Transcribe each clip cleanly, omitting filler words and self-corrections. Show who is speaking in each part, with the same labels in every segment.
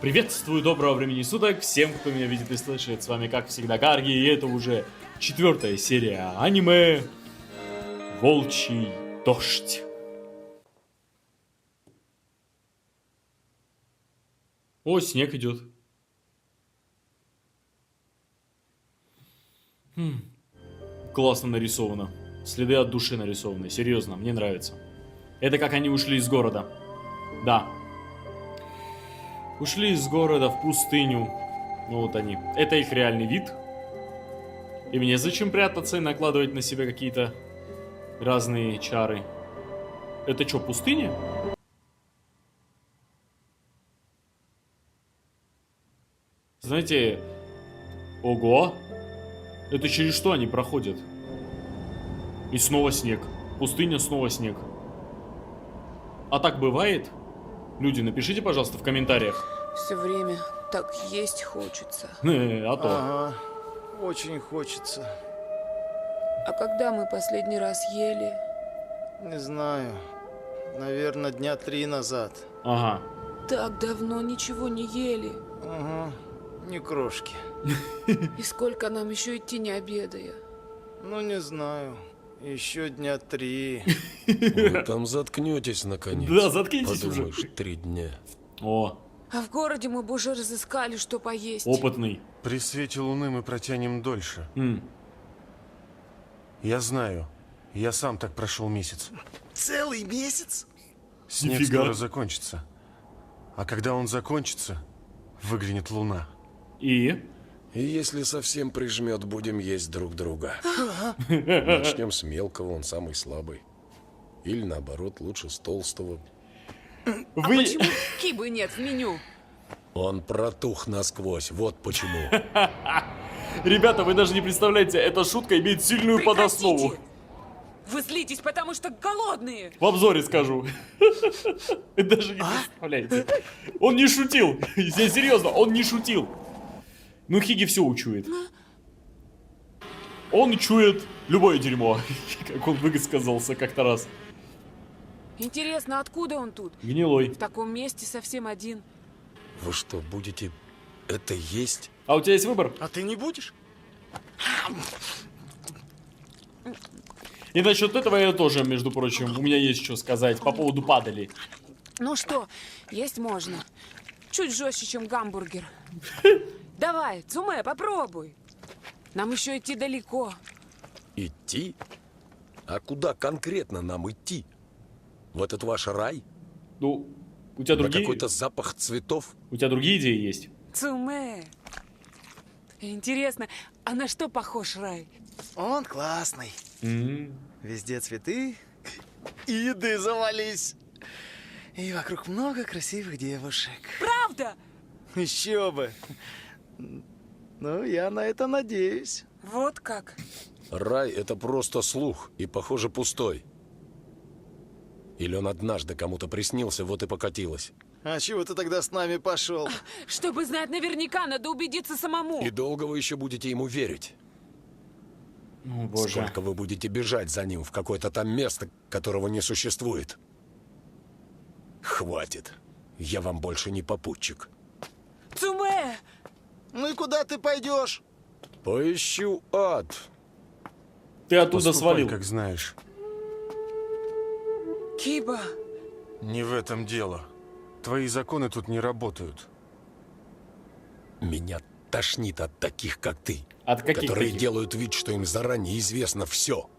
Speaker 1: Приветствую, доброго времени суток всем, кто меня видит и слышит. С вами, как всегда, Гарги, и это уже 4-я серия аниме «Волчий дождь». О, снег идет. Классно нарисовано. Следы от души нарисованы. Серьезно, мне нравится. Это как они ушли из города. Да. Ушли из города в пустыню. Ну вот они. Это их реальный вид. И мне зачем прятаться и накладывать на себя какие-то разные чары? Это что, пустыня? Знаете, ого, это через что они проходят? И снова снег. Пустыня, снова снег. А так бывает? Люди, напишите, пожалуйста, в комментариях.
Speaker 2: Все время так есть хочется.
Speaker 1: А то.
Speaker 3: Ага, очень хочется.
Speaker 2: А когда мы последний раз ели?
Speaker 3: Не знаю. Наверное, дня 3 назад.
Speaker 1: Ага.
Speaker 2: Так давно ничего не ели.
Speaker 3: Ага, ни крошки.
Speaker 2: И сколько нам еще идти, не обедая?
Speaker 3: Ну, не знаю. Еще дня 3.
Speaker 4: Вы там заткнетесь, наконец.
Speaker 1: Да, заткнитесь
Speaker 4: Подумаешь,
Speaker 1: уже.
Speaker 4: 3 дня.
Speaker 1: О,
Speaker 2: А в городе мы бы уже разыскали, что поесть.
Speaker 1: опытный.
Speaker 5: При свете луны мы протянем дольше.
Speaker 1: Я
Speaker 5: Я знаю. Я сам так прошел месяц.
Speaker 3: Целый месяц?
Speaker 5: Снег
Speaker 1: Нифига.
Speaker 5: скоро закончится. А когда он закончится, выглянет луна.
Speaker 1: И?
Speaker 4: И если совсем прижмет, будем есть друг друга. Начнем с мелкого, он самый слабый. Или наоборот, лучше с толстого.
Speaker 2: А
Speaker 1: Вы...
Speaker 2: почему кибы нет в меню?
Speaker 4: Он протух насквозь, вот почему.
Speaker 1: Ребята, вы даже не представляете, эта шутка имеет сильную подоснову.
Speaker 2: Прекратите! Вы злитесь, потому что голодные.
Speaker 1: В обзоре скажу. Вы даже не представляете. Он не шутил. Я серьезно, он не шутил. Ну, Хиги все учует. Он чует любое дерьмо. Как он высказался как-то раз.
Speaker 2: Интересно, откуда он тут?
Speaker 1: Гнилой.
Speaker 2: В таком месте совсем один.
Speaker 4: Вы что, будете это есть?
Speaker 1: А у тебя есть выбор?
Speaker 3: А ты не будешь?
Speaker 1: И насчет этого я тоже, между прочим, у меня есть что сказать по поводу падали.
Speaker 2: Ну что, есть можно. Чуть жестче, чем гамбургер. Давай, Цуме, попробуй. Нам еще идти далеко.
Speaker 4: Идти? А куда конкретно нам идти? В этот ваш рай?
Speaker 1: Ну, у тебя
Speaker 4: На
Speaker 1: другие...
Speaker 4: какой-то запах цветов?
Speaker 1: У тебя другие идеи есть?
Speaker 2: Цуме. Интересно, а на что похож рай?
Speaker 3: Он классный.
Speaker 1: М.
Speaker 3: Везде цветы и еды завались. И вокруг много красивых девушек.
Speaker 2: Правда?
Speaker 3: Еще бы. Ну, я на это надеюсь.
Speaker 2: Вот как.
Speaker 4: Рай — это просто слух и, похоже, пустой. Или он однажды кому-то приснился, вот и покатилось.
Speaker 3: А чего ты тогда с нами пошел?
Speaker 2: Чтобы знать наверняка, надо убедиться самому.
Speaker 4: И долго вы еще будете ему верить?
Speaker 1: О, боже.
Speaker 4: Сколько вы будете бежать за ним в какое-то там место, которого не существует? Хватит. Я вам больше не попутчик.
Speaker 2: Цуме!
Speaker 3: Ну и куда ты пойдешь?
Speaker 4: Поищу ад.
Speaker 1: Ты оттуда
Speaker 5: Поступай,
Speaker 1: свалил.
Speaker 5: как знаешь.
Speaker 2: Киба!
Speaker 5: Не в этом дело. Твои законы тут не работают.
Speaker 4: Меня тошнит от таких, как ты.
Speaker 1: От каких
Speaker 4: которые
Speaker 1: таких?
Speaker 4: делают вид, что им заранее известно все.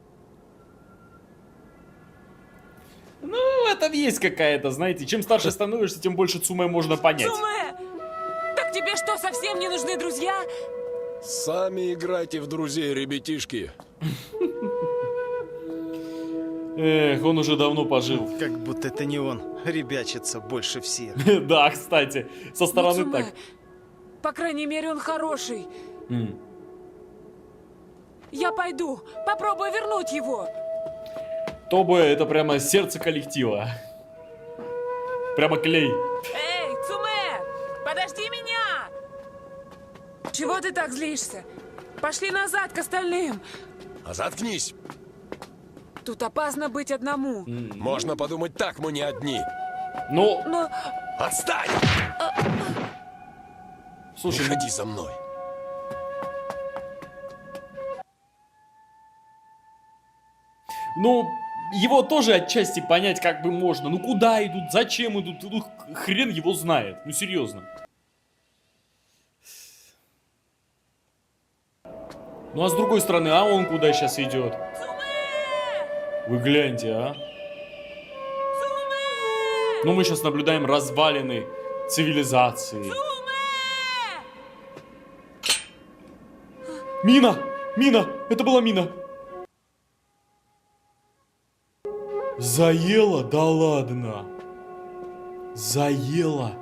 Speaker 1: Ну, это есть какая-то, знаете. Чем старше становишься, тем больше Цуме можно понять.
Speaker 2: Цуме! Так тебе что, совсем не нужны друзья?
Speaker 4: Сами играйте в друзей, ребятишки.
Speaker 1: Эх, он уже давно пожил.
Speaker 3: Как будто это не он ребячится больше всех.
Speaker 1: Да, кстати, со
Speaker 2: Ну,
Speaker 1: стороны
Speaker 2: Цуме,
Speaker 1: так.
Speaker 2: по крайней мере, он хороший.
Speaker 1: М.
Speaker 2: Я пойду, попробую вернуть его.
Speaker 1: Тобе это прямо сердце коллектива. Прямо клей.
Speaker 2: Эй, Цуме! Подожди меня! Чего ты так злишься? Пошли назад к остальным.
Speaker 4: А заткнись.
Speaker 2: Тут опасно быть одному.
Speaker 4: Можно подумать, так мы не одни.
Speaker 1: Ну,
Speaker 2: Но
Speaker 4: Отстань!
Speaker 1: Слушай, ну,
Speaker 4: Приходи за мной.
Speaker 1: ну, его тоже отчасти понять как бы можно. Ну, куда идут, зачем идут, ну, хрен его знает. Ну, серьезно. Ну, а с другой стороны, а он куда сейчас идет? Вы гляньте, а. Ну, мы сейчас наблюдаем развалины цивилизации. Мина! Мина! Это была мина! Заела? Да ладно! Заела!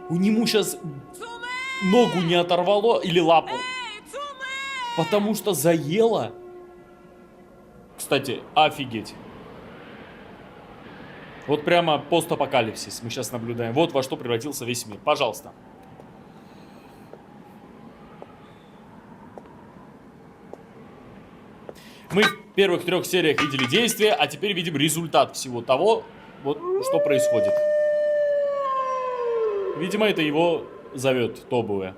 Speaker 1: У нему сейчас ногу не оторвало или лапу? Потому что заела? Кстати, офигеть. Вот прямо постапокалипсис мы сейчас наблюдаем. Вот во что превратился весь мир. Пожалуйста. Мы в первых 3 сериях видели действие, а теперь видим результат всего того, вот что происходит. Видимо, это его зовет Тобуэ.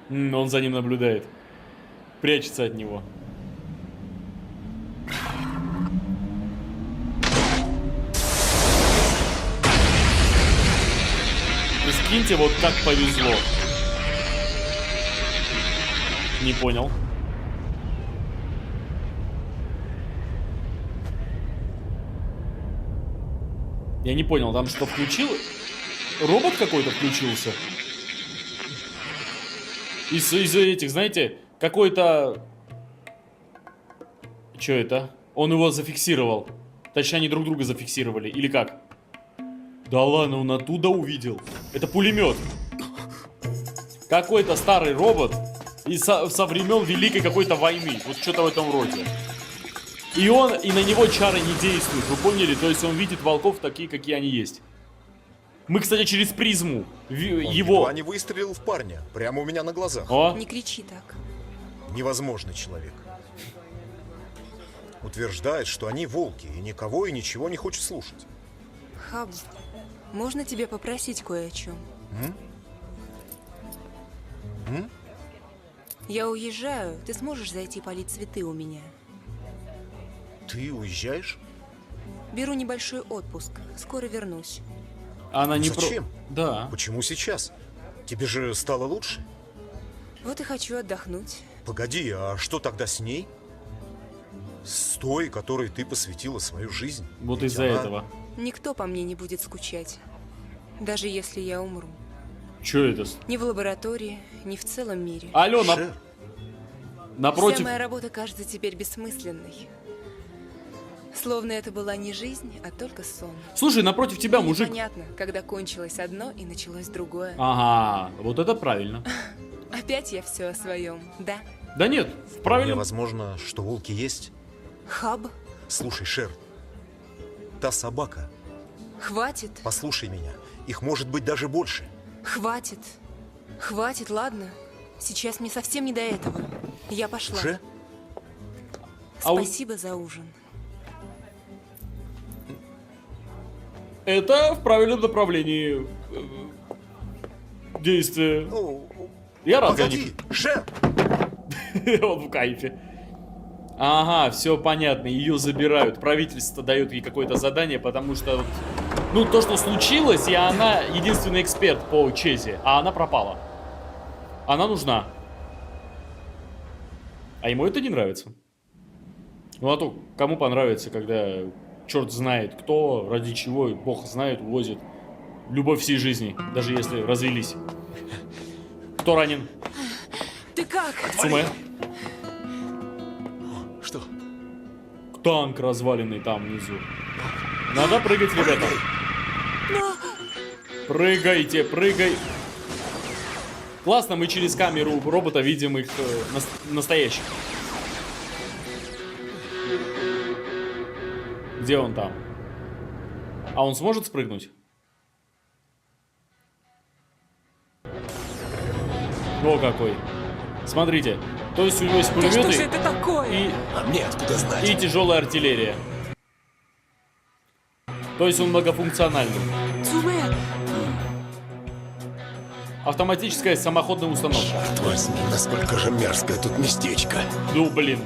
Speaker 1: Он за ним наблюдает. Прячется от него. Прикиньте, вот как повезло. Не понял. Я не понял, там что включил? Робот какой-то включился? Из этих, знаете, какой-то... Чё это? Он его зафиксировал. Точнее, они друг друга зафиксировали. Или как? Да ладно, он оттуда увидел. Это пулемет. Какой-то старый робот со времен Великой какой-то войны. Вот что-то в этом роде. И на него чары не действуют. Вы поняли? То есть он видит волков такие, какие они есть. Мы, кстати, через призму его...
Speaker 6: едва не выстрелил в парня, прямо у меня на глазах.
Speaker 1: О,
Speaker 7: Не кричи так.
Speaker 6: Невозможный человек. Утверждает, что они волки, и никого и ничего не хочет слушать.
Speaker 7: Хаб, можно тебе попросить кое о чем? Я уезжаю, ты сможешь зайти полить цветы у меня?
Speaker 6: Ты уезжаешь?
Speaker 7: Беру небольшой отпуск, скоро вернусь.
Speaker 1: она не
Speaker 6: Зачем?
Speaker 1: Да.
Speaker 6: Почему сейчас? Тебе же стало лучше?
Speaker 7: Вот и хочу отдохнуть.
Speaker 6: Погоди, а что тогда с ней? С той, которой ты посвятила свою жизнь?
Speaker 1: Вот
Speaker 6: Ведь
Speaker 1: из-за
Speaker 6: она-
Speaker 1: этого.
Speaker 7: Никто по мне не будет скучать. Даже если я умру.
Speaker 1: Чё это?
Speaker 7: Ни в лаборатории, ни в целом мире.
Speaker 1: Алло,
Speaker 6: Шер,
Speaker 1: напротив...
Speaker 7: Вся моя работа кажется теперь бессмысленной. Словно это была не жизнь, а только сон.
Speaker 1: Слушай, напротив тебя
Speaker 7: И
Speaker 1: мужик...
Speaker 7: непонятно, когда кончилось одно и началось другое.
Speaker 1: Ага, вот это правильно.
Speaker 7: Опять я все о своем, да?
Speaker 1: Да нет,
Speaker 6: вполне
Speaker 1: правильно.
Speaker 6: возможно, что волки есть.
Speaker 7: Хаб,
Speaker 6: Слушай, Шер, та собака,
Speaker 7: хватит,
Speaker 6: послушай меня, их может быть даже больше.
Speaker 7: хватит. Хватит, ладно? Сейчас мне совсем не до этого. Я пошла.
Speaker 6: Уже?
Speaker 7: Спасибо за ужин.
Speaker 1: Это в правильном направлении действия.
Speaker 6: Ну,
Speaker 1: Я рад за
Speaker 6: погоди,
Speaker 1: них.
Speaker 6: Шер!
Speaker 1: Он в кайфе. Ага, все понятно, ее забирают. Правительство дает ей какое-то задание, потому что... Ну, то, что случилось, и она единственный эксперт по Чезе, а она пропала. Она нужна. А ему это не нравится. Ну, а то кому понравится, когда черт знает кто, ради чего, бог знает, увозит любовь всей жизни, даже если развелись. Кто ранен?
Speaker 2: Ты как?
Speaker 1: Цуме?
Speaker 3: Что?
Speaker 1: Танк разваленный там внизу. Надо прыгать, ребята. Прыгайте, прыгай. Классно, мы через камеру робота видим их настоящих. Где он там? А он сможет спрыгнуть? О, какой. Смотрите. То есть у него есть
Speaker 2: Да что же
Speaker 1: пулеметы
Speaker 2: это такое?
Speaker 1: и
Speaker 3: А мне откуда знать?
Speaker 1: тяжелая артиллерия. То есть он многофункциональный.
Speaker 2: Цуме!
Speaker 1: Автоматическая самоходная установка.
Speaker 4: Черт возьми, насколько же мерзкое тут местечко.
Speaker 1: Ну, блин.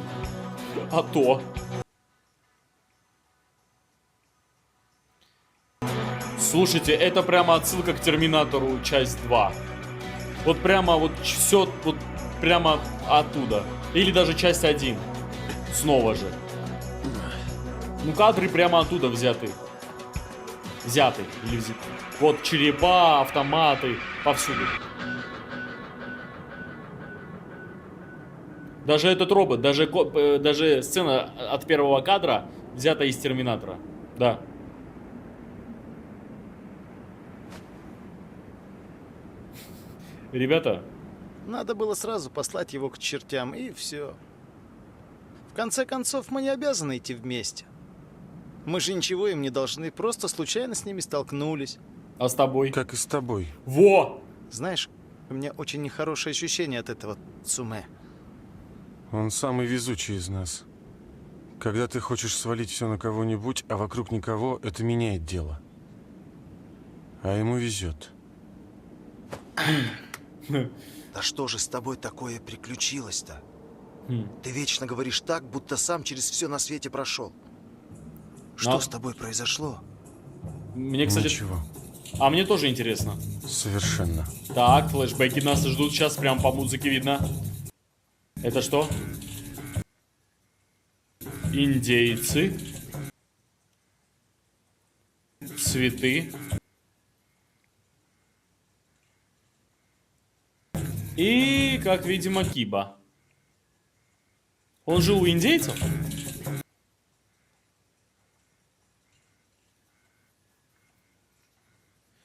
Speaker 1: А то. Слушайте, это прямо отсылка к Терминатору часть 2. Вот прямо вот все вот прямо оттуда. Или даже часть 1. Снова же. Ну, кадры прямо оттуда взяты. Взяты. Или взяты. Вот черепа, автоматы. Повсюду. Даже этот робот, даже сцена от первого кадра взята из Терминатора. Да. Ребята,
Speaker 3: Надо было сразу послать его к чертям, и все. В конце концов, мы не обязаны идти вместе. Мы же ничего им не должны, просто случайно с ними столкнулись.
Speaker 1: а с тобой?
Speaker 5: Как и с тобой.
Speaker 1: Во!
Speaker 3: Знаешь, у меня очень нехорошее ощущение от этого Цуме.
Speaker 5: Он самый везучий из нас. Когда ты хочешь свалить все на кого-нибудь, а вокруг никого, это меняет дело. А ему везет.
Speaker 8: Да что же с тобой такое приключилось-то? Ты вечно говоришь так, будто сам через все на свете прошел. Что с тобой произошло?
Speaker 1: Мне, кстати...
Speaker 5: Ничего.
Speaker 1: А мне тоже интересно.
Speaker 5: Совершенно.
Speaker 1: Так, флешбеки нас ждут сейчас, прям по музыке видно. Это что? Индейцы. Цветы. И, как видимо, Киба. Он жил у индейцев?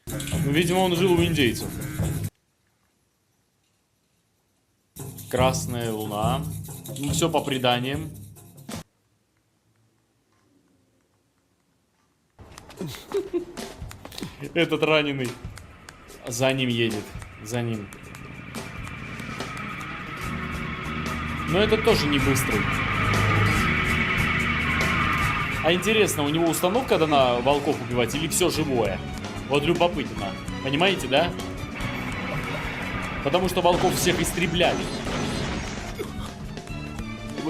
Speaker 1: Ну, видимо, он жил у индейцев. Красная луна. Ну, все по преданиям. Этот раненый за ним едет. За ним. Но этот тоже не быстрый. А интересно, у него установка дана волков убивать или все живое? Вот любопытно. Понимаете, да? Потому что волков всех истребляли.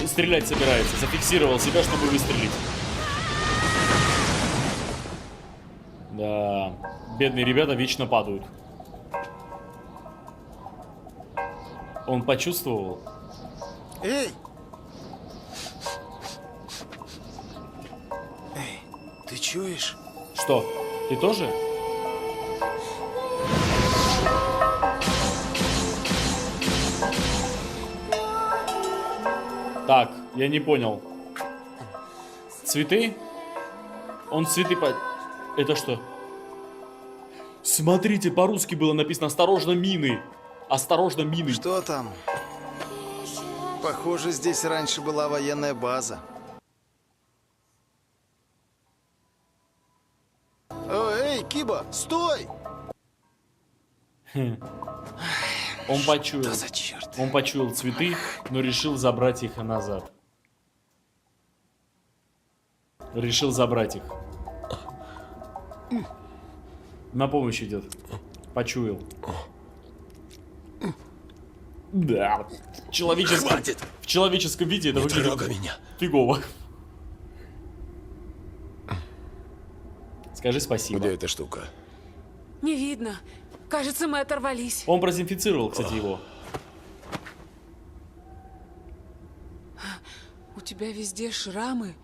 Speaker 1: Стрелять собирается. Зафиксировал себя, чтобы выстрелить. Да. Бедные ребята вечно падают. Он почувствовал.
Speaker 3: Эй! Эй, ты чуешь?
Speaker 1: Что? Ты тоже? Так, я не понял. Цветы? Он цветы по... Это что? Смотрите, по-русски было написано «Осторожно, мины». Осторожно, мины.
Speaker 3: Что там? Похоже, здесь раньше была военная база. О, эй, Киба, стой!
Speaker 1: Он почуял.
Speaker 3: Что за черт?
Speaker 1: Он почуял цветы, но решил забрать их назад. Решил забрать их. На помощь идет. Почуял. Да. В человеческом виде это
Speaker 4: Не
Speaker 1: выглядит
Speaker 4: трогай меня.
Speaker 1: фигово. Скажи спасибо.
Speaker 4: Где эта штука?
Speaker 2: Не видно. Кажется, мы оторвались.
Speaker 1: Он продезинфицировал, кстати, его.
Speaker 2: У тебя везде шрамы,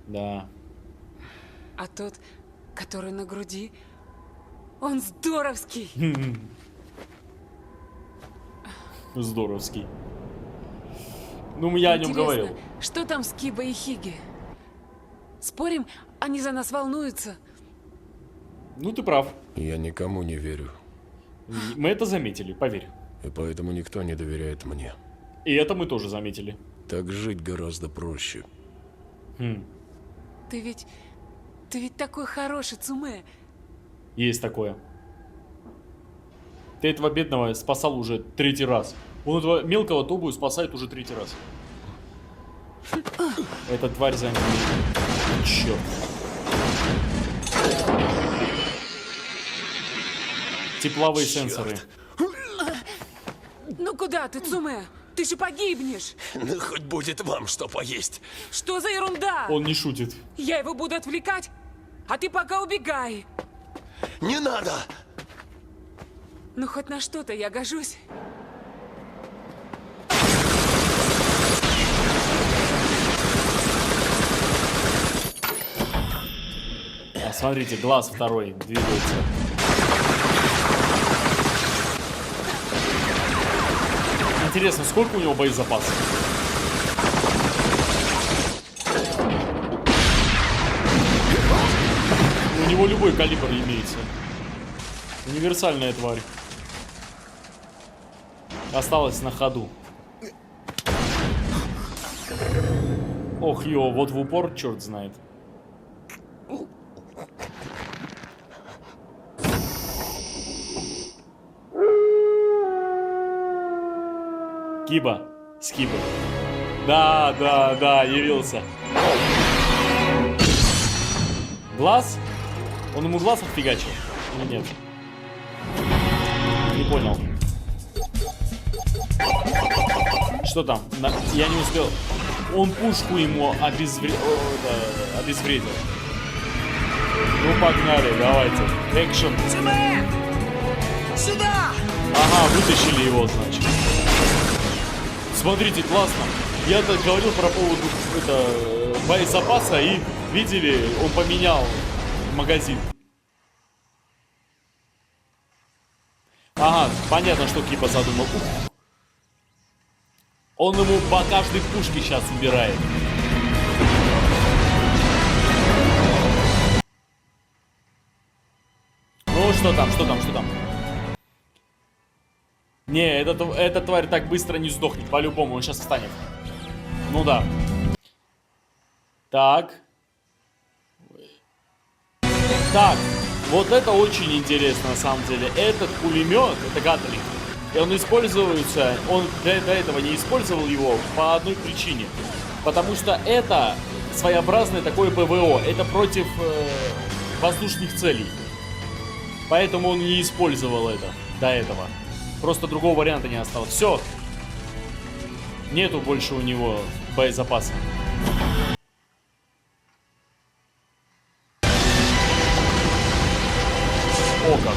Speaker 1: Да.
Speaker 2: а тот, который на груди, он здоровский.
Speaker 1: Здоровский. Ну, я о нем
Speaker 2: Интересно,
Speaker 1: говорил.
Speaker 2: что там с Киба и Хиги? Спорим, они за нас волнуются?
Speaker 1: Ну, ты прав.
Speaker 4: Я никому не верю.
Speaker 1: Мы это заметили, поверь.
Speaker 4: И поэтому никто не доверяет мне.
Speaker 1: И это мы тоже заметили.
Speaker 4: Так жить гораздо проще.
Speaker 2: Ты ведь такой хороший, Цуме.
Speaker 1: Есть такое. Ты этого бедного спасал уже 3-й раз. Он этого мелкого Тобу спасает уже 3-й раз. Эта тварь за ним. Черт. Тепловые сенсоры.
Speaker 2: Ну куда ты, Цуме? Ты же погибнешь.
Speaker 4: Ну, хоть будет вам что поесть.
Speaker 2: Что за ерунда?
Speaker 1: Он не шутит.
Speaker 2: Я его буду отвлекать, а ты пока убегай.
Speaker 4: Не надо!
Speaker 2: Ну хоть на что-то я гожусь.
Speaker 1: А, смотрите, глаз второй двигается. Интересно, сколько у него боезапаса? У него любой калибр имеется. Универсальная тварь. Осталось на ходу. Ох, ё, вот в упор, черт знает. Киба. Скиба. Да, да, да, явился. Глаз? Он ему глаз отфигачил? Или нет? Не понял. Что там? Я не успел. Он пушку ему обезвредил. Ну погнали, давайте. Экшен.
Speaker 2: Сюда!
Speaker 1: Ага, вытащили его, значит. Смотрите, классно. Я-то говорил про поводу боезапаса, и видели, он поменял магазин. Ага, понятно, что Кипа задумал. Ух. Он ему по каждой пушке сейчас убирает. Ну, что там, что там, что там? Не, эта тварь так быстро не сдохнет, по-любому, он сейчас встанет. Ну да. Так. Так, вот это очень интересно на самом деле. Этот пулемет, это Гатлинг, и он используется, он до этого не использовал его по одной причине. Потому что это своеобразное такое ПВО, это против воздушных целей. Поэтому он не использовал это до этого. Просто другого варианта не осталось. Все. Нету больше у него боезапаса. О как.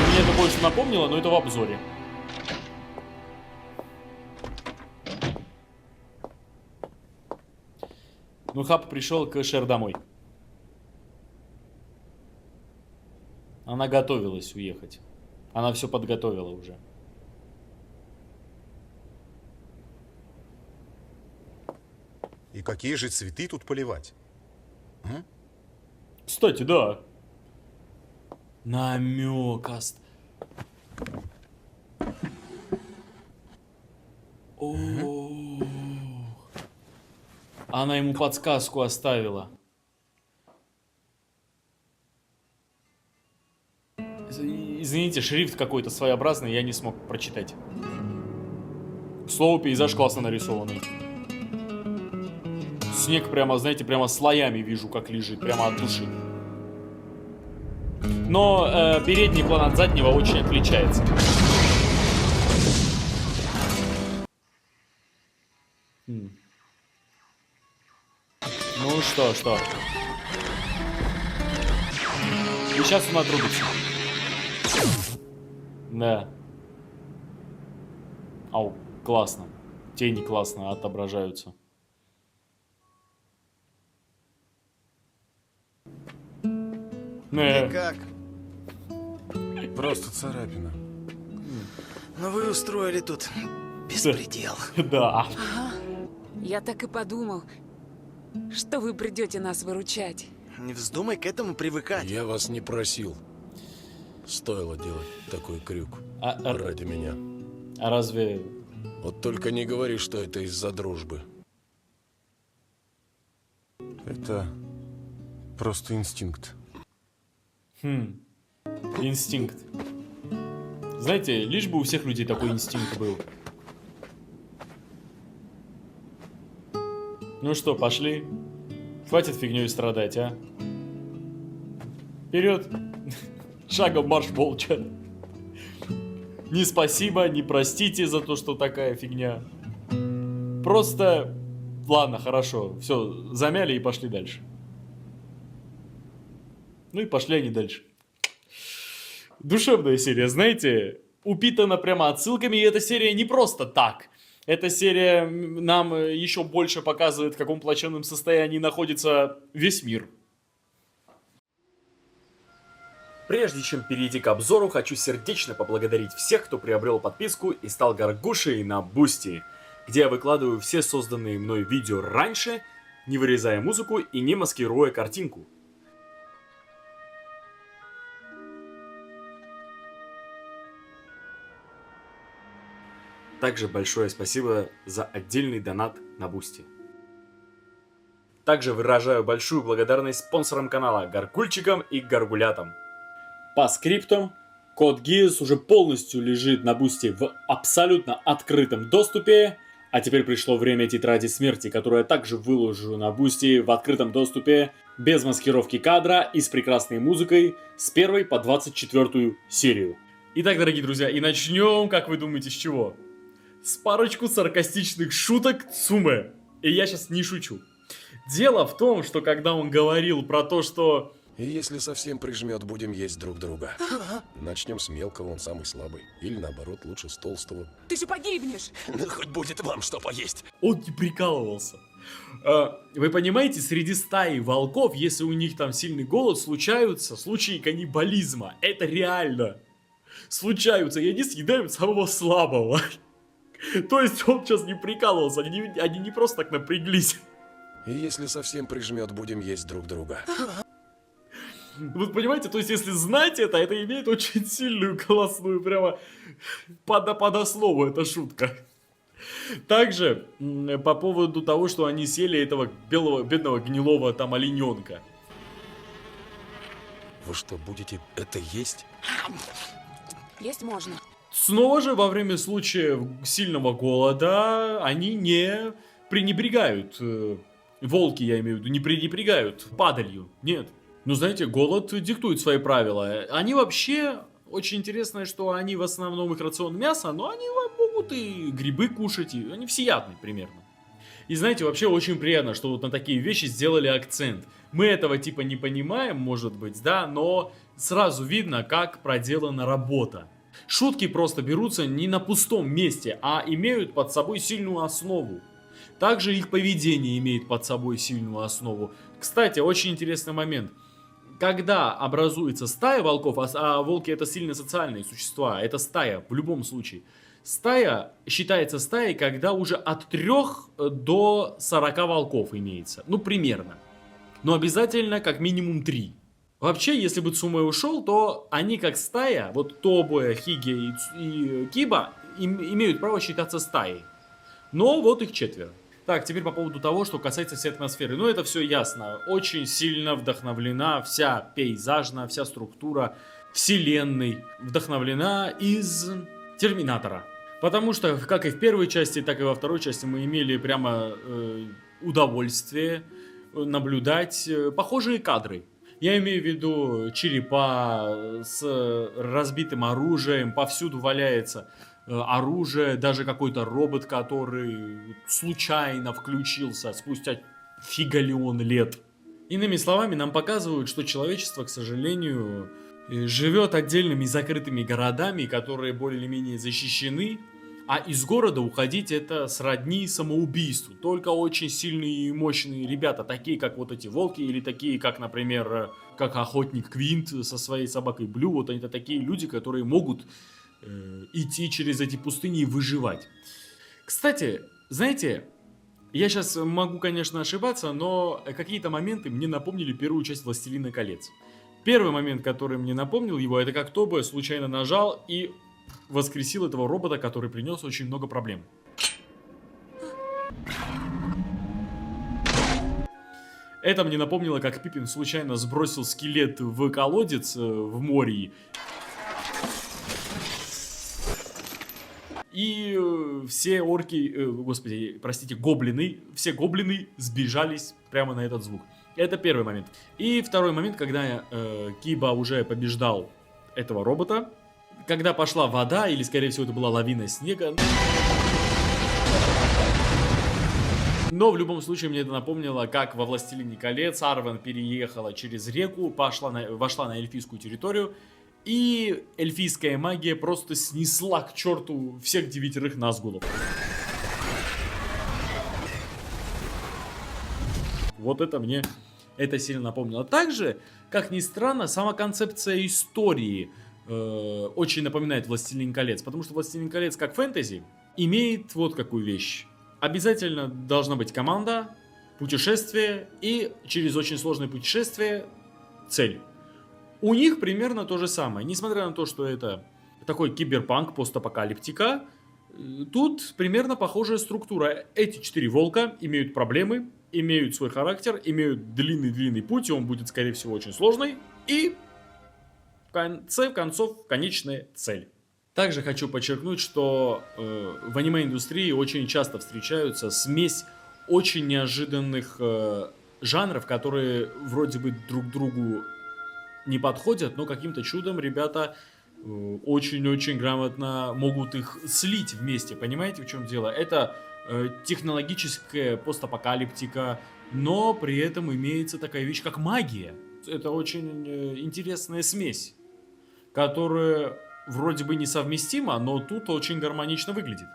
Speaker 1: Мне это больше напомнило, но это в обзоре. Ну, Хаб пришел к Шер домой. Она готовилась уехать. Она все подготовила уже.
Speaker 6: И какие же цветы тут поливать?
Speaker 1: Кстати, да. Намек. Она ему подсказку оставила. Извините, шрифт какой-то своеобразный, я не смог прочитать. К слову, пейзаж классно нарисованный. Снег прямо, знаете, прямо слоями вижу, как лежит, прямо от души. Но передний план от заднего очень отличается. Ну что? И сейчас он отрубится. Да. Ау, классно. Тени классно отображаются.
Speaker 3: И как?
Speaker 5: Просто царапина.
Speaker 3: Ну вы устроили тут беспредел.
Speaker 1: Да.
Speaker 2: Я так и подумал, что вы придете нас выручать.
Speaker 3: Не вздумай к этому привыкать.
Speaker 4: Я вас не просил. Стоило делать такой крюк. Ради меня.
Speaker 1: А разве...
Speaker 4: Вот только не говори, что это из-за дружбы.
Speaker 5: Это просто инстинкт.
Speaker 1: Инстинкт. Знаете, лишь бы у всех людей такой инстинкт был. Ну что, пошли? Хватит фигней страдать, а? Вперед! Шагом марш молча. Ни спасибо, ни простите за то, что такая фигня. Просто... Ладно, хорошо. Все, замяли и пошли дальше. Ну и пошли они дальше. Душевная серия, знаете, упитана прямо отсылками, и эта серия не просто так. Эта серия нам еще больше показывает, в каком плачевном состоянии находится весь мир. Прежде чем перейти к обзору, хочу сердечно поблагодарить всех, кто приобрел подписку и стал горгушей на Бусти, где я выкладываю все созданные мной видео раньше, не вырезая музыку и не маскируя картинку. Также большое спасибо за отдельный донат на Бусти. Также выражаю большую благодарность спонсорам канала, Гаргульчикам и Гаргулятам. По скриптам, код Гиас уже полностью лежит на Бусти в абсолютно открытом доступе, а теперь пришло время тетради смерти, которую я также выложу на Бусти в открытом доступе, без маскировки кадра и с прекрасной музыкой с 1 по 24 серию. Итак, дорогие друзья, и начнем, как вы думаете, с чего? С парочку саркастичных шуток Цуме. И я сейчас не шучу. Дело в том, что когда он говорил про то, что...
Speaker 4: И если совсем прижмет, будем есть друг друга. Начнем с мелкого, он самый слабый. Или наоборот, лучше с толстого.
Speaker 2: Ты же погибнешь.
Speaker 4: Ну, хоть будет вам что поесть.
Speaker 1: Он не прикалывался. Вы понимаете, среди стаи волков, если у них там сильный голод, случаются случаи каннибализма. Это реально. Случаются, и они съедают самого слабого. То есть он сейчас не прикалывался, они не просто так напряглись.
Speaker 4: И если совсем прижмет, будем есть друг друга.
Speaker 1: Вы понимаете, то есть если знать это имеет очень сильную голосную, прямо под основу эта шутка. Также по поводу того, что они съели этого белого, бедного гнилого там олененка.
Speaker 4: Вы что, будете это есть?
Speaker 2: Есть можно.
Speaker 1: Снова же, во время случаев сильного голода, они не пренебрегают, волки, я имею в виду, не пренебрегают падалью, нет. Но знаете, голод диктует свои правила. Они вообще, очень интересно, что они в основном их рацион мяса, но они могут и грибы кушать, и они всеядны примерно. И знаете, вообще очень приятно, что вот на такие вещи сделали акцент. Мы этого типа не понимаем, может быть, да, но сразу видно, как проделана работа. Шутки просто берутся не на пустом месте, а имеют под собой сильную основу. Также их поведение имеет под собой сильную основу. Кстати, очень интересный момент. Когда образуется стая волков, а волки это сильно социальные существа, это стая в любом случае. Стая считается стаей, когда уже от 3 до 40 волков имеется. Ну, примерно. Но обязательно как минимум 3. Вообще, если бы Цуме ушел, то они как стая, вот Тобе, Хиге и Киба, имеют право считаться стаей. Но вот их 4. Так, теперь по поводу того, что касается всей атмосферы. Ну, это все ясно. Очень сильно вдохновлена вся пейзажная, вся структура вселенной. Вдохновлена из Терминатора. Потому что, как и в первой части, так и во второй части мы имели прямо удовольствие наблюдать похожие кадры. Я имею в виду черепа с разбитым оружием, повсюду валяется оружие, даже какой-то робот, который случайно включился спустя фигалион лет. Иными словами, нам показывают, что человечество, к сожалению, живет отдельными закрытыми городами, которые более-менее защищены, а из города уходить это сродни самоубийству. Только очень сильные и мощные ребята, такие как вот эти волки, или такие как, например, как охотник Квинт со своей собакой Блю, вот это такие люди, которые могут идти через эти пустыни и выживать. Кстати, знаете, я сейчас могу, конечно, ошибаться, но какие-то моменты мне напомнили первую часть «Властелина колец». Первый момент, который мне напомнил его, это как Тобе случайно нажал и воскресил этого робота, который принес очень много проблем. Это мне напомнило, как Пиппин случайно сбросил скелет в колодец в море. и все орки, господи, простите, гоблины, все гоблины сбежались прямо на этот звук. Это первый момент. И второй момент, когда Киба уже побеждал этого робота, когда пошла вода, или скорее всего это была лавина снега. Но в любом случае мне это напомнило, как во «Властелине колец» Арвен переехала через реку, вошла на эльфийскую территорию, и эльфийская магия просто снесла к черту всех 9 Назгулов. Вот это мне сильно напомнило. Также, как ни странно, сама концепция истории очень напоминает «Властелин колец», потому что «Властелин колец» как фэнтези имеет вот какую вещь. Обязательно должна быть команда, путешествие и через очень сложное путешествие цель. У них примерно то же самое. Несмотря на то, что это такой киберпанк, постапокалиптика, тут примерно похожая структура. Эти 4 волка имеют проблемы, имеют свой характер, имеют длинный-длинный путь, и он будет, скорее всего, очень сложный. И в конце концов, конечная цель. Также хочу подчеркнуть, что в аниме-индустрии очень часто встречаются смесь очень неожиданных жанров, которые вроде бы друг другу не подходят, но каким-то чудом ребята очень-очень грамотно могут их слить вместе. Понимаете, в чем дело? Это технологическая постапокалиптика, но при этом имеется такая вещь, как магия. Это очень интересная смесь, которая вроде бы несовместима, но тут очень гармонично выглядит.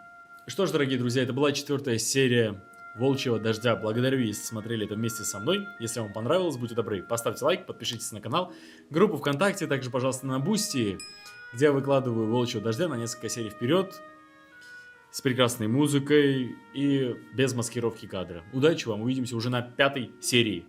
Speaker 1: Что ж, дорогие друзья, это была 4-я серия Волчьего Дождя. Благодарю, если смотрели это вместе со мной. Если вам понравилось, будьте добры, поставьте лайк, подпишитесь на канал, группу ВКонтакте, также, пожалуйста, на Бусти, где я выкладываю Волчьего Дождя на несколько серий вперед, с прекрасной музыкой и без маскировки кадра. Удачи вам, увидимся уже на 5-й серии.